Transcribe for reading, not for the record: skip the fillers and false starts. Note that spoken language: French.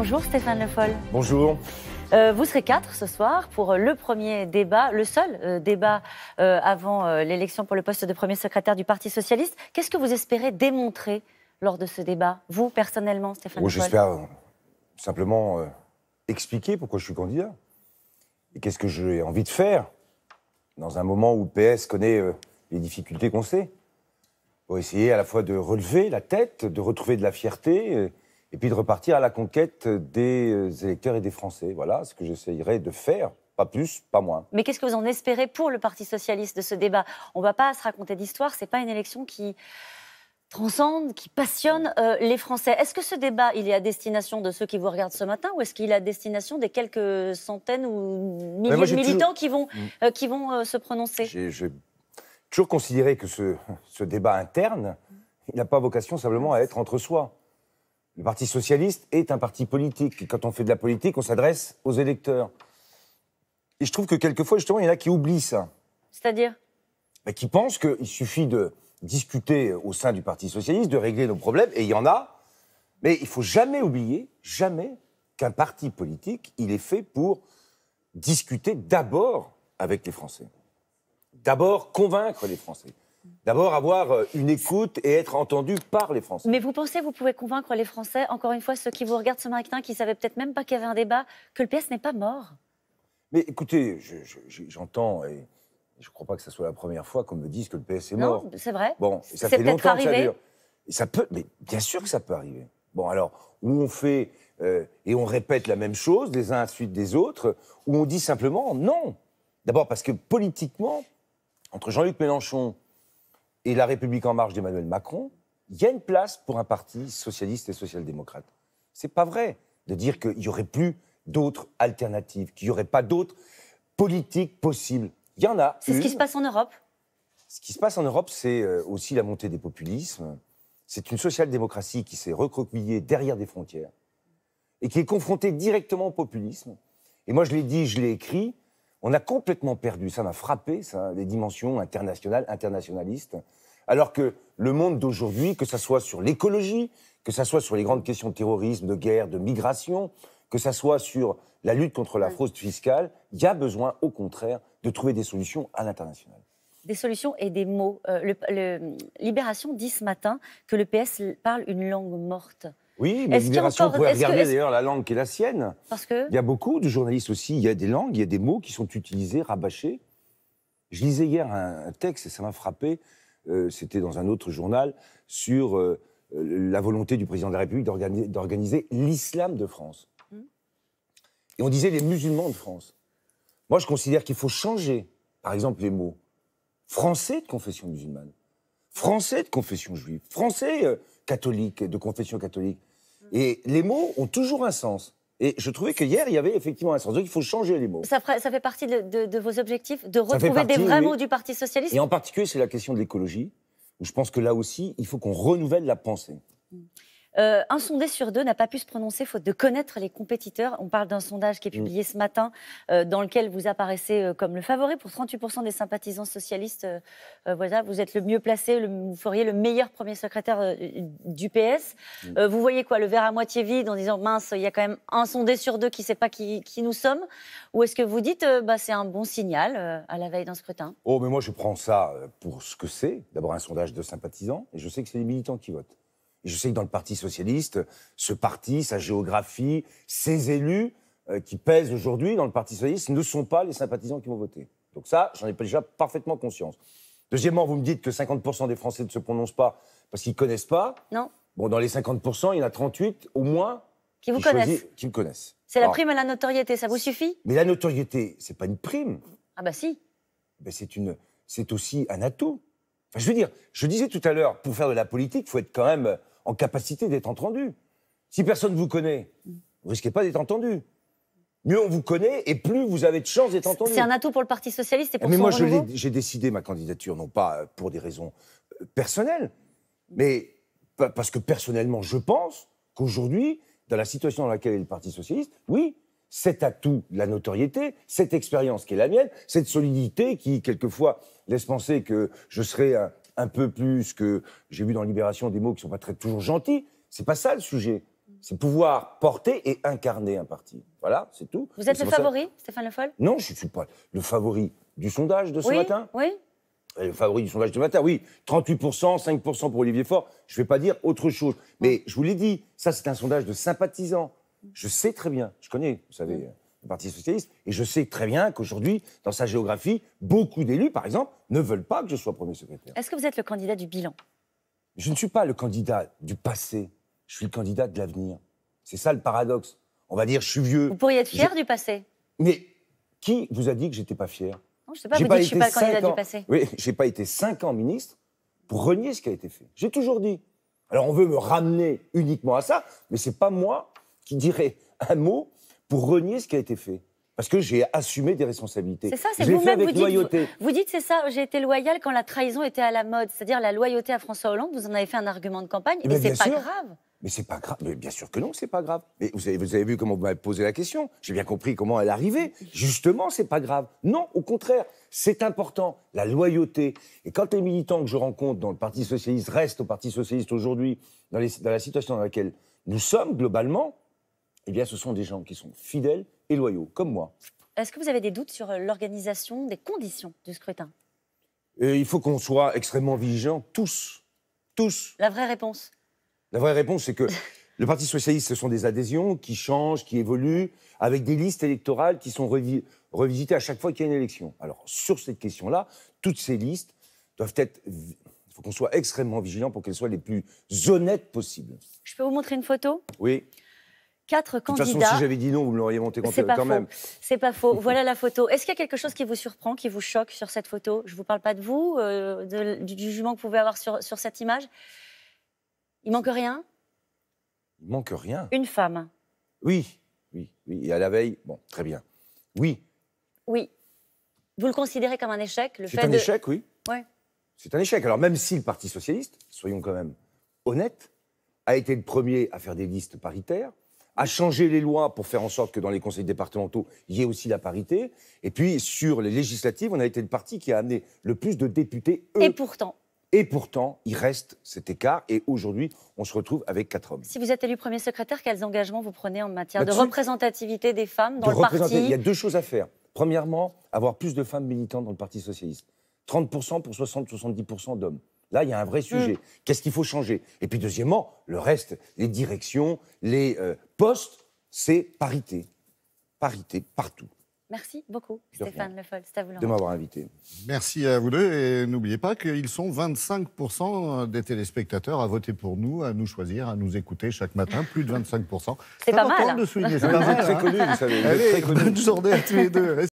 Bonjour Stéphane Le Foll. Bonjour. Vous serez 4 ce soir pour le premier débat, le seul débat avant l'élection pour le poste de premier secrétaire du Parti Socialiste. Qu'est-ce que vous espérez démontrer lors de ce débat, vous personnellement, Stéphane Le Foll? J'espère simplement expliquer pourquoi je suis candidat et qu'est-ce que j'ai envie de faire dans un moment où le PS connaît les difficultés qu'on sait, pour essayer à la fois de relever la tête, de retrouver de la fierté et puis de repartir à la conquête des électeurs et des Français. Voilà ce que j'essayerai de faire, pas plus, pas moins. Mais qu'est-ce que vous en espérez pour le Parti Socialiste de ce débat? On ne va pas se raconter d'histoire, ce n'est pas une élection qui transcende, qui passionne les Français. Est-ce que ce débat, il est à destination de ceux qui vous regardent ce matin ou est-ce qu'il est à destination des quelques centaines ou milliers de militants qui vont se prononcer? J'ai toujours considéré que ce débat interne, il n'a pas vocation simplement à être entre soi. Le Parti Socialiste est un parti politique. Et quand on fait de la politique, on s'adresse aux électeurs. Et je trouve que quelquefois, justement, il y en a qui oublient ça. C'est-à-dire? Qui pensent qu'il suffit de discuter au sein du Parti Socialiste, de régler nos problèmes, et il y en a. Mais il ne faut jamais oublier, jamais, qu'un parti politique, il est fait pour discuter d'abord avec les Français. D'abord convaincre les Français. D'abord avoir une écoute et être entendu par les Français. Mais vous pensez que vous pouvez convaincre les Français, encore une fois, ceux qui vous regardent ce matin, qui ne savaient peut-être même pas qu'il y avait un débat, que le PS n'est pas mort? Mais écoutez, j'entends, et je ne crois pas que ce soit la première fois qu'on me dise que le PS est mort. Non, c'est vrai. Bon, et ça c'est fait peut-être longtemps que ça arrivé. dure. Et ça peut, mais bien sûr que ça peut arriver. Bon, alors, où on fait et on répète la même chose, les uns à la suite des autres, où on dit simplement non. D'abord parce que politiquement, entre Jean-Luc Mélenchon et la République en marche d'Emmanuel Macron, il y a une place pour un parti socialiste et social-démocrate. C'est pas vrai de dire qu'il n'y aurait plus d'autres alternatives, qu'il n'y aurait pas d'autres politiques possibles. Il y en a. C'est ce qui se passe en Europe. Ce qui se passe en Europe, c'est aussi la montée des populismes. C'est une social-démocratie qui s'est recroquevillée derrière des frontières et qui est confrontée directement au populisme. Et moi, je l'ai dit, je l'ai écrit, on a complètement perdu, ça m'a frappé, ça, les dimensions internationales, internationalistes, alors que le monde d'aujourd'hui, que ça soit sur l'écologie, que ça soit sur les grandes questions de terrorisme, de guerre, de migration, que ça soit sur la lutte contre la fraude fiscale, il y a besoin, au contraire, de trouver des solutions à l'international. Des solutions et des mots. Libération dit ce matin que le PS parle une langue morte. Oui, mais Libération pourrait regarder d'ailleurs la langue qui est la sienne. Parce que... Il y a beaucoup de journalistes aussi, il y a des langues, il y a des mots qui sont utilisés, rabâchés. Je lisais hier un texte et ça m'a frappé, c'était dans un autre journal, sur la volonté du président de la République d'organiser l'islam de France. Et on disait les musulmans de France. Moi, je considère qu'il faut changer, par exemple, les mots. Français de confession musulmane, Français de confession juive, Français catholique, de confession catholique. Et les mots ont toujours un sens. Et je trouvais qu'hier, il y avait effectivement un sens. Donc il faut changer les mots. Ça fait partie de vos objectifs, de retrouver des vrais mots du Parti Socialiste? Et en particulier, c'est la question de l'écologie, où je pense que là aussi, il faut qu'on renouvelle la pensée. Un sondé sur 2 n'a pas pu se prononcer faute de connaître les compétiteurs. On parle d'un sondage qui est publié ce matin dans lequel vous apparaissez comme le favori pour 38% des sympathisants socialistes. Voilà, vous êtes le mieux placé, vous feriez le meilleur premier secrétaire du PS. Vous voyez quoi, le verre à moitié vide en disant mince, il y a quand même un sondé sur 2 qui ne sait pas qui nous sommes? Ou est-ce que vous dites c'est un bon signal à la veille d'un scrutin? Oh, mais moi je prends ça pour ce que c'est. D'abord un sondage de sympathisants, et je sais que c'est les militants qui votent. Et je sais que dans le Parti Socialiste, ce parti, sa géographie, ses élus qui pèsent aujourd'hui dans le Parti Socialiste ne sont pas les sympathisants qui vont voter. Donc ça, j'en ai déjà parfaitement conscience. Deuxièmement, vous me dites que 50% des Français ne se prononcent pas parce qu'ils ne connaissent pas. Non. Bon, dans les 50%, il y en a 38 au moins qui me connaissent. C'est la prime à la notoriété, ça vous suffit? Mais la notoriété, c'est pas une prime. Ah bah si. Ben c'est aussi un atout. Enfin, je veux dire, je disais tout à l'heure, pour faire de la politique, il faut être quand même en capacité d'être entendu. Si personne ne vous connaît, vous risquez pas d'être entendu. Mieux on vous connaît et plus vous avez de chances d'être entendu. C'est un atout pour le Parti Socialiste et pour son moi, renouveau. j'ai décidé ma candidature, non pas pour des raisons personnelles, mais parce que personnellement, je pense qu'aujourd'hui, dans la situation dans laquelle est le Parti Socialiste, oui, cet atout de la notoriété, cette expérience qui est la mienne, cette solidité qui, quelquefois, laisse penser que je serai un peu plus que... J'ai vu dans Libération des mots qui ne sont pas toujours gentils. C'est pas ça le sujet. C'est pouvoir porter et incarner un parti. Voilà, c'est tout. Vous êtes Et c'est le pour ça- favori, Stéphane Le Foll? Non, je ne suis pas le favori du sondage de ce Oui, matin. oui. Le favori du sondage de matin, oui. 38%, 5% pour Olivier Faure. Je ne vais pas dire autre chose. Mais je vous l'ai dit, ça, c'est un sondage de sympathisants. Je sais très bien, je connais, vous savez, le Parti socialiste, et je sais très bien qu'aujourd'hui, dans sa géographie, beaucoup d'élus, par exemple, ne veulent pas que je sois premier secrétaire. Est-ce que vous êtes le candidat du bilan? Je ne suis pas le candidat du passé, je suis le candidat de l'avenir. C'est ça le paradoxe. On va dire, je suis vieux. Vous pourriez être fier du passé? Mais qui vous a dit que j'étais pas fier? Non, je ne sais pas, J'ai vous dites que je ne suis été pas le candidat 5 ans. du passé. Oui, j'ai pas été 5 ans ministre pour renier ce qui a été fait. J'ai toujours dit. Alors on veut me ramener uniquement à ça, mais c'est pas moi qui dirais un mot pour renier ce qui a été fait. Parce que j'ai assumé des responsabilités. C'est ça, c'est Je l'ai fait vous-même, avec loyauté. vous dites c'est ça, j'ai été loyal quand la trahison était à la mode, c'est-à-dire la loyauté à François Hollande, vous en avez fait un argument de campagne, Eh et ben, c'est bien pas sûr. grave. Mais c'est pas grave. Mais bien sûr que non, c'est pas grave. Mais vous avez vu comment vous m'avez posé la question. J'ai bien compris comment elle arrivait. Justement, c'est pas grave. Non, au contraire, c'est important. La loyauté. Et quand les militants que je rencontre dans le Parti socialiste restent au Parti socialiste aujourd'hui, dans la situation dans laquelle nous sommes globalement, eh bien, ce sont des gens qui sont fidèles et loyaux, comme moi. Est-ce que vous avez des doutes sur l'organisation des conditions du scrutin? Et il faut qu'on soit extrêmement vigilants, tous. Tous. La vraie réponse? La vraie réponse, c'est que le Parti socialiste, ce sont des adhésions qui changent, qui évoluent, avec des listes électorales qui sont revisitées à chaque fois qu'il y a une élection. Alors, sur cette question-là, toutes ces listes doivent être... Il faut qu'on soit extrêmement vigilant pour qu'elles soient les plus honnêtes possibles. Je peux vous montrer une photo? Oui. 4 De toute façon, candidats. si j'avais dit non, vous me l'auriez monté C'est pas quand faux. même. C'est pas faux. Voilà la photo. Est-ce qu'il y a quelque chose qui vous surprend, qui vous choque sur cette photo? Je ne vous parle pas de vous, du jugement que vous pouvez avoir sur cette image. Il manque rien? Il manque rien. Une femme. Oui, oui, oui. Et à la veille, bon, très bien. Oui, Oui. Vous le considérez comme un échec, le c'est fait un de... échec, oui. Ouais. C'est un échec. Alors même si le Parti socialiste, soyons quand même honnêtes, a été le premier à faire des listes paritaires, à changer les lois pour faire en sorte que dans les conseils départementaux, il y ait aussi la parité. Et puis sur les législatives, on a été le parti qui a amené le plus de députés. Et pourtant, il reste cet écart. Et aujourd'hui, on se retrouve avec 4 hommes. Si vous êtes élu premier secrétaire, quels engagements vous prenez en matière de Là-dessus, représentativité des femmes dans le parti? Il y a 2 choses à faire. Premièrement, avoir plus de femmes militantes dans le Parti socialiste. 30% pour 60-70% d'hommes. Là, il y a un vrai sujet. Qu'est-ce qu'il faut changer? Et puis deuxièmement, le reste, les directions, les postes, c'est parité. Parité partout. Merci beaucoup, De rien. Stéphane Le Foll. C'est à vous, De Laurent. m'avoir invité. Merci à vous deux et n'oubliez pas qu'ils sont 25% des téléspectateurs à voter pour nous, à nous choisir, à nous écouter chaque matin, plus de 25%. C'est pas important mal. de souligner, c'est Vous pas êtes mal. très hein. connu, vous savez. Vous êtes Allez, très connu. bonne journée à tous les deux.